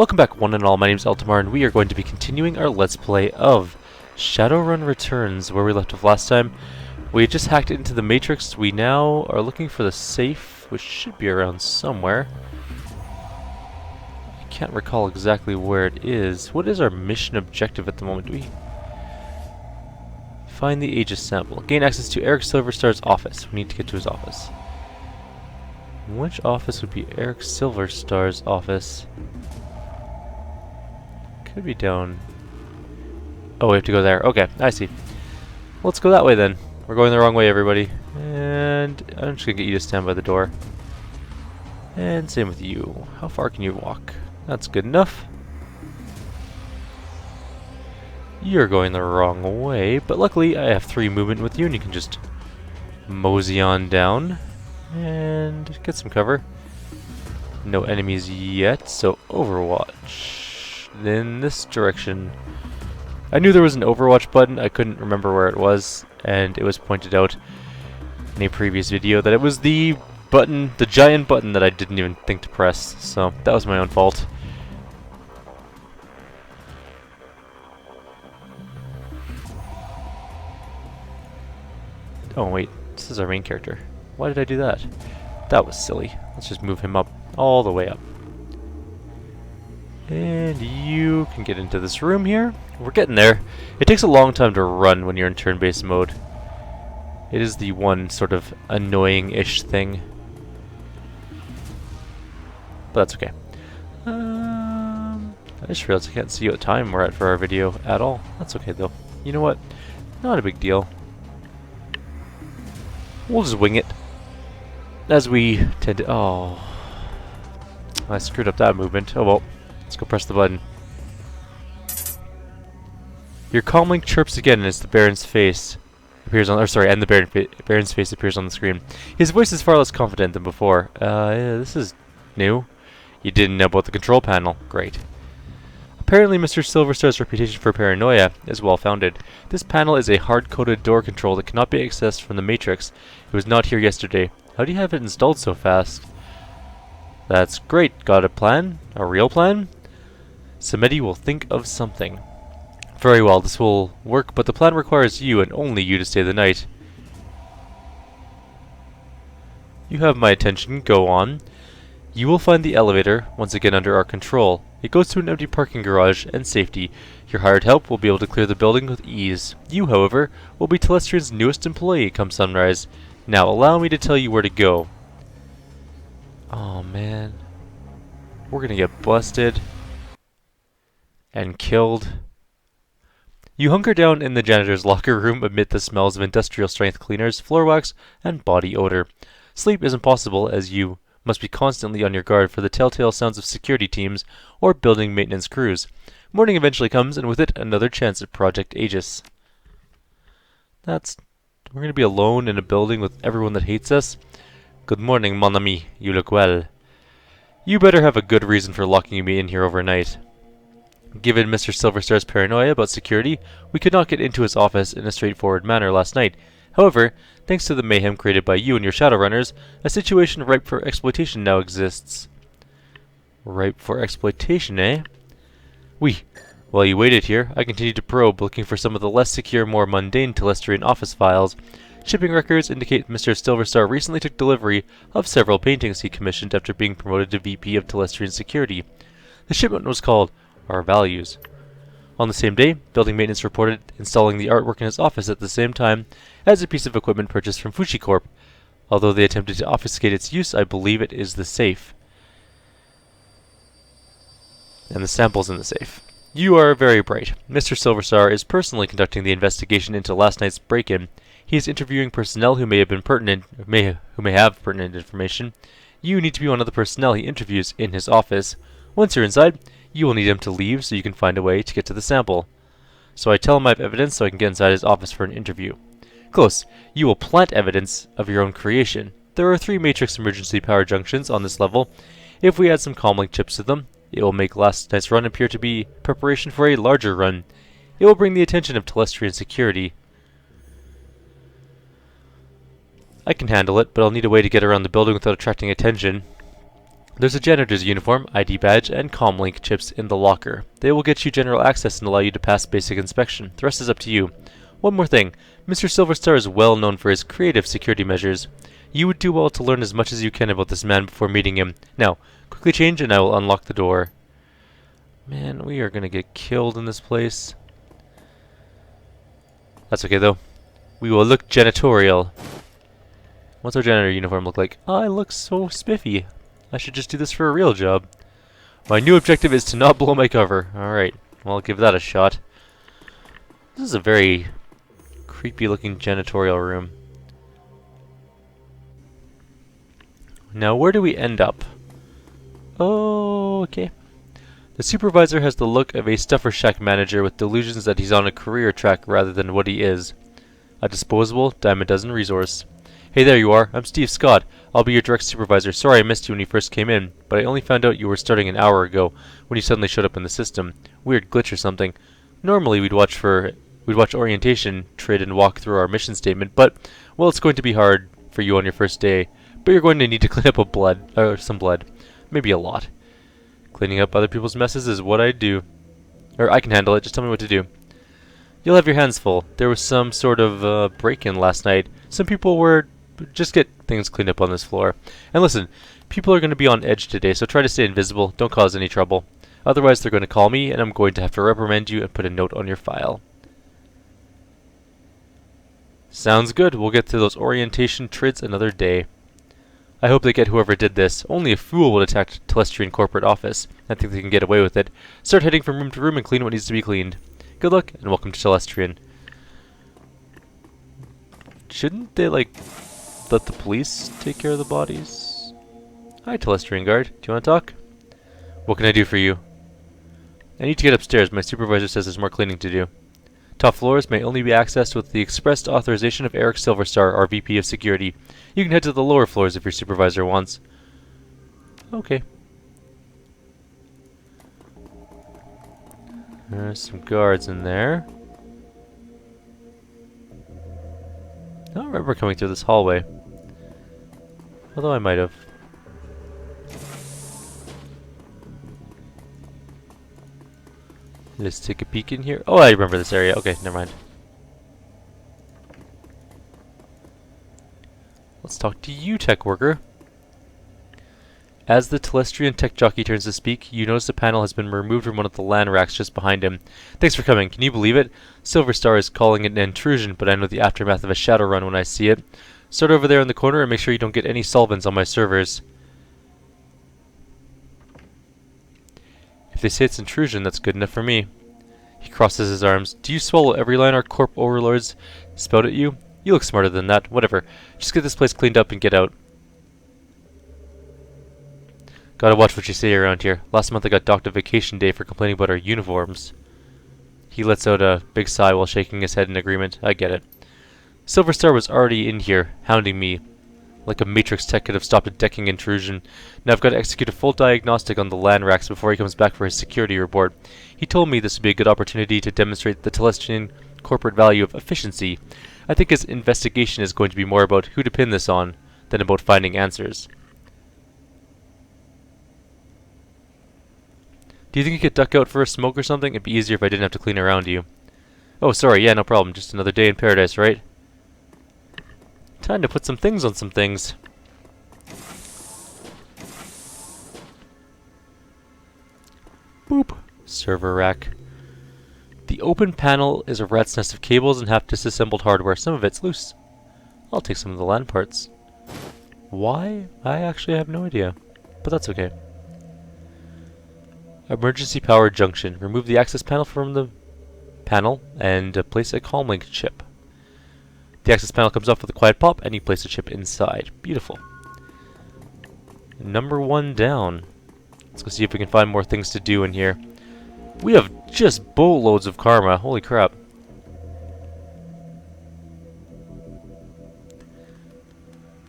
Welcome back one and all, my name is Eltimar and we are going to be continuing our Let's Play of Shadowrun Returns, where we left off last time. We just hacked into the Matrix. We now are looking for the safe, which should be around somewhere. I can't recall exactly where it is. What is our mission objective at the moment? Do we find the Aegis sample? Gain access to Eric Silverstar's office. We need to get to his office. Which office would be Eric Silverstar's office? Could be down. Oh, we have to go there. Okay, I see. Let's go that way then. We're going the wrong way, everybody. And I'm just gonna get you to stand by the door. And same with you. How far can you walk? That's good enough. You're going the wrong way, but luckily I have 3 movement with you, and you can just mosey on down and get some cover. No enemies yet, so Overwatch. In this direction. I knew there was an Overwatch button, I couldn't remember where it was, and it was pointed out in a previous video that it was the button, the giant button that I didn't even think to press, so that was my own fault. Oh wait, this is our main character. Why did I do that? That was silly. Let's just move him up, all the way up. And you can get into this room here. We're getting there. It takes a long time to run when you're in turn-based mode. It is the one sort of annoying-ish thing. But that's okay. I just realized I can't see what time we're at for our video at all. That's okay though. You know what? Not a big deal. We'll just wing it. As we tend to... Oh. I screwed up that movement. Oh well. Let's go press the button. Your comlink chirps again as the Baron's face appears on, and the Baron's face appears on the screen. His voice is far less confident than before. Yeah, this is new. You didn't know about the control panel. Great. Apparently, Mr. Silverstar's reputation for paranoia is well founded. This panel is a hard-coded door control that cannot be accessed from the Matrix. It was not here yesterday. How do you have it installed so fast? That's great. Got a plan? A real plan? Samedi will think of something. Very well, this will work, but the plan requires you and only you to stay the night. You have my attention. Go on. You will find the elevator, once again under our control. It goes to an empty parking garage and safety. Your hired help will be able to clear the building with ease. You, however, will be Telestrian's newest employee come sunrise. Now allow me to tell you where to go. Oh man. We're gonna get busted and killed. You hunker down in the janitor's locker room amid the smells of industrial strength cleaners, floor wax, and body odor. Sleep is impossible as you must be constantly on your guard for the telltale sounds of security teams or building maintenance crews. Morning eventually comes, and with it another chance at Project Aegis. We're going to be alone in a building with everyone that hates us. Good morning, mon ami. You look well. You better have a good reason for locking me in here overnight. Given Mr. Silverstar's paranoia about security, we could not get into his office in a straightforward manner last night. However, thanks to the mayhem created by you and your Shadowrunners, a situation ripe for exploitation now exists. Ripe for exploitation, eh? While you waited here, I continued to probe, looking for some of the less secure, more mundane Telestrian office files. Shipping records indicate Mr. Silverstar recently took delivery of several paintings he commissioned after being promoted to VP of Telestrian Security. The shipment was called Our Values. On the same day, building maintenance reported installing the artwork in his office at the same time as a piece of equipment purchased from Fushi Corp. Although they attempted to obfuscate its use, I believe it is the safe. And the sample's in the safe. You are very bright. Mr. Silverstar is personally conducting the investigation into last night's break-in. He is interviewing personnel who may have pertinent information. You need to be one of the personnel he interviews in his office. Once you're inside, you will need him to leave so you can find a way to get to the sample. So I tell him I have evidence so I can get inside his office for an interview. Close. You will plant evidence of your own creation. There are 3 Matrix emergency power junctions on this level. If we add some comlink chips to them, it will make last night's run appear to be preparation for a larger run. It will bring the attention of Telestrian security. I can handle it, but I'll need a way to get around the building without attracting attention. There's a janitor's uniform, ID badge, and comlink chips in the locker. They will get you general access and allow you to pass basic inspection. The rest is up to you. One more thing. Mr. Silverstar is well known for his creative security measures. You would do well to learn as much as you can about this man before meeting him. Now, quickly change and I will unlock the door. Man, we are gonna get killed in this place. That's okay though. We will look janitorial. What's our janitor uniform look like? Oh, I look so spiffy. I should just do this for a real job. My new objective is to not blow my cover. Alright, well, I'll give that a shot. This is a very creepy looking janitorial room. Now, where do we end up? Oh, okay. The supervisor has the look of a stuffer shack manager with delusions that he's on a career track rather than what he is. A disposable, dime a dozen resource. Hey, there you are. I'm Steve Scott. I'll be your direct supervisor. Sorry I missed you when you first came in, but I only found out you were starting an hour ago when you suddenly showed up in the system. Weird glitch or something. Normally we'd watch orientation, trade, and walk through our mission statement, but, well, it's going to be hard for you on your first day. But you're going to need to clean up some blood. Maybe a lot. Cleaning up other people's messes is what I do. Or I can handle it, just tell me what to do. You'll have your hands full. There was some sort of break-in last night. Some people were... just get things cleaned up on this floor. And listen, people are going to be on edge today, so try to stay invisible. Don't cause any trouble. Otherwise, they're going to call me, and I'm going to have to reprimand you and put a note on your file. Sounds good. We'll get to those orientation trids another day. I hope they get whoever did this. Only a fool would attack Telestrian corporate office. I think they can get away with it. Start heading from room to room and clean what needs to be cleaned. Good luck, and welcome to Telestrian. Shouldn't they, like, let the police take care of the bodies? Hi, Telestrian guard. Do you want to talk? What can I do for you? I need to get upstairs. My supervisor says there's more cleaning to do. Top floors may only be accessed with the expressed authorization of Eric Silverstar, our VP of Security. You can head to the lower floors if your supervisor wants. Okay. There's some guards in there. I don't remember coming through this hallway. Although I might have. Let's take a peek in here. Oh, I remember this area. Okay, never mind. Let's talk to you, tech worker. As the Telestrian tech jockey turns to speak, you notice a panel has been removed from one of the LAN racks just behind him. Thanks for coming. Can you believe it? Silverstar is calling it an intrusion, but I know the aftermath of a Shadowrun when I see it. Start over there in the corner and make sure you don't get any solvents on my servers. If they say it's intrusion, that's good enough for me. He crosses his arms. Do you swallow every line our corp overlords spout at you? You look smarter than that. Whatever. Just get this place cleaned up and get out. Gotta watch what you say around here. Last month I got docked a vacation day for complaining about our uniforms. He lets out a big sigh while shaking his head in agreement. I get it. Silverstar was already in here, hounding me. Like a Matrix tech could have stopped a decking intrusion. Now I've got to execute a full diagnostic on the LAN racks before he comes back for his security report. He told me this would be a good opportunity to demonstrate the Telestrian corporate value of efficiency. I think his investigation is going to be more about who to pin this on than about finding answers. Do you think you could duck out for a smoke or something? It'd be easier if I didn't have to clean around you. Oh, sorry, yeah, no problem. Just another day in paradise, right? Time to put some things on some things. Boop. Server rack. The open panel is a rat's nest of cables and half disassembled hardware. Some of it's loose. I'll take some of the LAN parts. Why? I actually have no idea. But that's okay. Emergency power junction. Remove the access panel from the panel and place a comlink chip. The access panel comes off with a quiet pop and you place a chip inside. Beautiful. Number 1 down. Let's go see if we can find more things to do in here. We have just boatloads of karma. Holy crap.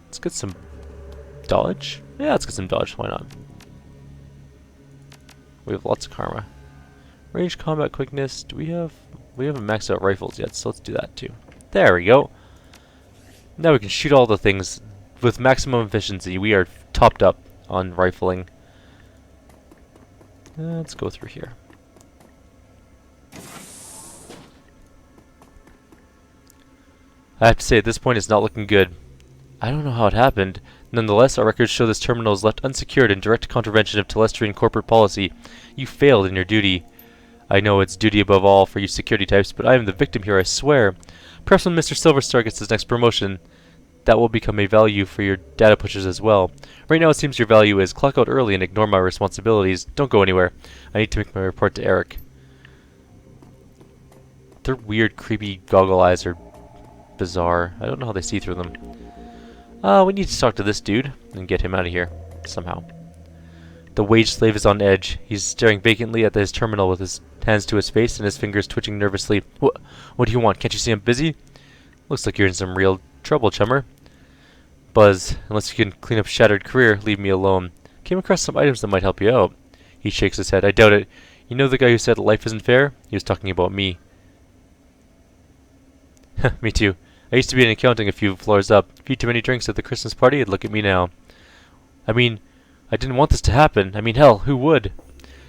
Let's get some dodge. Yeah, let's get some dodge. Why not? We have lots of karma. Range combat quickness. Do we haven't maxed out rifles yet, so let's do that too. There we go. Now we can shoot all the things with maximum efficiency. We are topped up on rifling. Let's go through here. I have to say, at this point, it's not looking good. I don't know how it happened. Nonetheless, our records show this terminal is left unsecured in direct contravention of Telestrian corporate policy. You failed in your duty. I know it's duty above all for you security types, but I am the victim here, I swear. Perhaps when Mr. Silverstar gets his next promotion, that will become a value for your data pushers as well. Right now it seems your value is clock out early and ignore my responsibilities. Don't go anywhere. I need to make my report to Eric. Their weird, creepy goggle eyes are bizarre. I don't know how they see through them. We need to talk to this dude and get him out of here, somehow. The wage slave is on edge. He's staring vacantly at his terminal with his hands to his face and his fingers twitching nervously. What do you want? Can't you see I'm busy? Looks like you're in some real trouble, chummer. Buzz, unless you can clean up shattered career, leave me alone. Came across some items that might help you out. He shakes his head. I doubt it. You know the guy who said life isn't fair? He was talking about me. Me too. I used to be in accounting a few floors up. A few too many drinks at the Christmas party, and look at me now. I mean, I didn't want this to happen. I mean, hell, who would?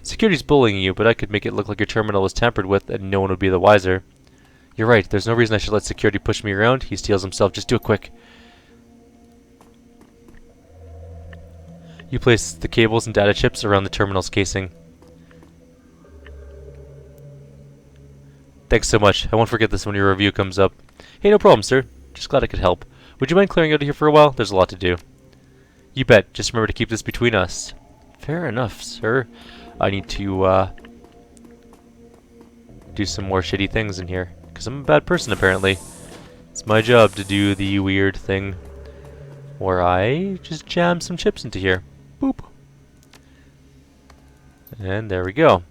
Security's bullying you, but I could make it look like your terminal was tampered with, and no one would be the wiser. You're right. There's no reason I should let security push me around. He steals himself. Just do it quick. You place the cables and data chips around the terminal's casing. Thanks so much. I won't forget this when your review comes up. Hey, no problem, sir. Just glad I could help. Would you mind clearing out of here for a while? There's a lot to do. You bet. Just remember to keep this between us. Fair enough, sir. I need to, do some more shitty things in here. Because I'm a bad person, apparently. It's my job to do the weird thing where I just jam some chips into here. Boop. And there we go.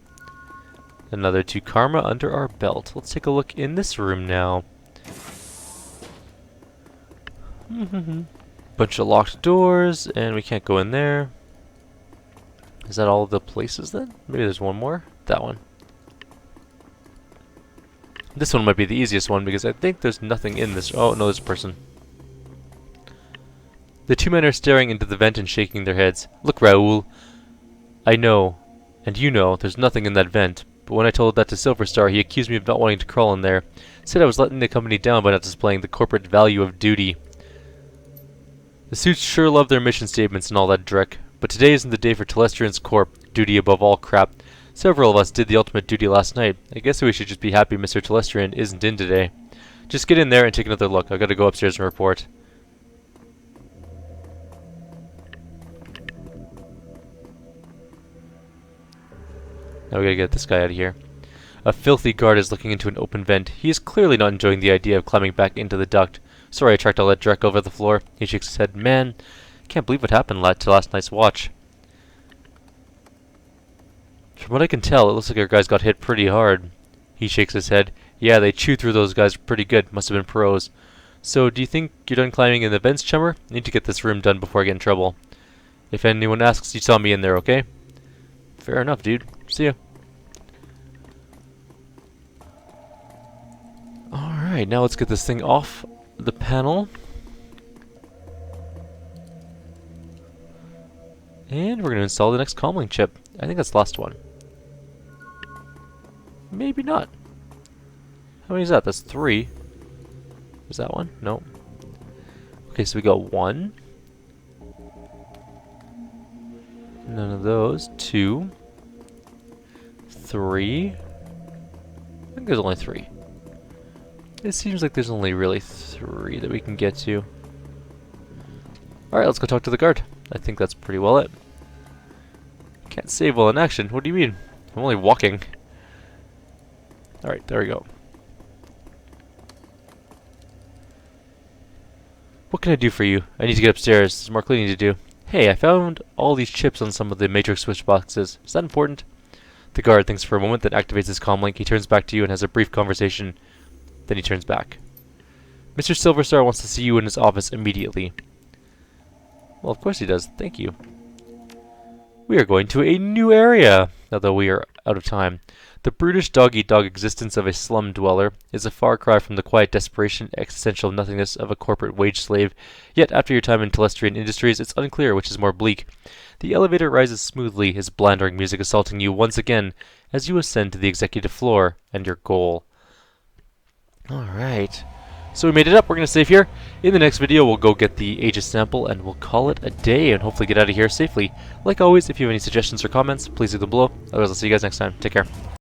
Another 2 karma under our belt. Let's take a look in this room now. Bunch of locked doors, and we can't go in there. Is that all of the places then? Maybe there's one more. That one. This one might be the easiest one because I think there's nothing in this. Oh, no, there's a person. The 2 men are staring into the vent and shaking their heads. Look, Raoul. I know, and you know, there's nothing in that vent. But when I told that to Silverstar, he accused me of not wanting to crawl in there. Said I was letting the company down by not displaying the corporate value of duty. The suits sure love their mission statements and all that dreck. But today isn't the day for Telestrian's Corp. Duty above all crap. Several of us did the ultimate duty last night. I guess we should just be happy Mr. Telestrian isn't in today. Just get in there and take another look. I've got to go upstairs and report. Now we gotta get this guy out of here. A filthy guard is looking into an open vent. He is clearly not enjoying the idea of climbing back into the duct. Sorry I tracked all that dreck over the floor. He shakes his head. Man, I can't believe what happened to last night's watch. From what I can tell, it looks like our guys got hit pretty hard. He shakes his head. Yeah, they chewed through those guys pretty good. Must have been pros. So, do you think you're done climbing in the vents, chummer? I need to get this room done before I get in trouble. If anyone asks, you tell me in there, okay? Fair enough, dude. See ya. Alright, now let's get this thing off the panel. And we're going to install the next comlink chip. I think that's the last one. Maybe not. How many is that? That's 3. Is that one? No. Okay, so we got 1. None of those. 2. 3. I think there's only 3. It seems like there's only really 3 that we can get to. Alright, let's go talk to the guard. I think that's pretty well it. Can't save while in action. What do you mean? I'm only walking. Alright, there we go. What can I do for you? I need to get upstairs. There's more cleaning to do. Hey, I found all these chips on some of the matrix switch boxes. Is that important? The guard thinks for a moment, then activates his comlink. He turns back to you and has a brief conversation. Then he turns back. Mr. Silverstar wants to see you in his office immediately. Well, of course he does. Thank you. We are going to a new area. now that we are out of time. The brutish dog-eat-dog existence of a slum dweller is a far cry from the quiet desperation, existential nothingness of a corporate wage slave, yet after your time in Telestrian Industries, it's unclear which is more bleak. The elevator rises smoothly, his blandering music assaulting you once again as you ascend to the executive floor and your goal. Alright. So we made it up. We're going to save here. In the next video, we'll go get the Aegis sample and we'll call it a day and hopefully get out of here safely. Like always, if you have any suggestions or comments, please leave them below. Otherwise, I'll see you guys next time. Take care.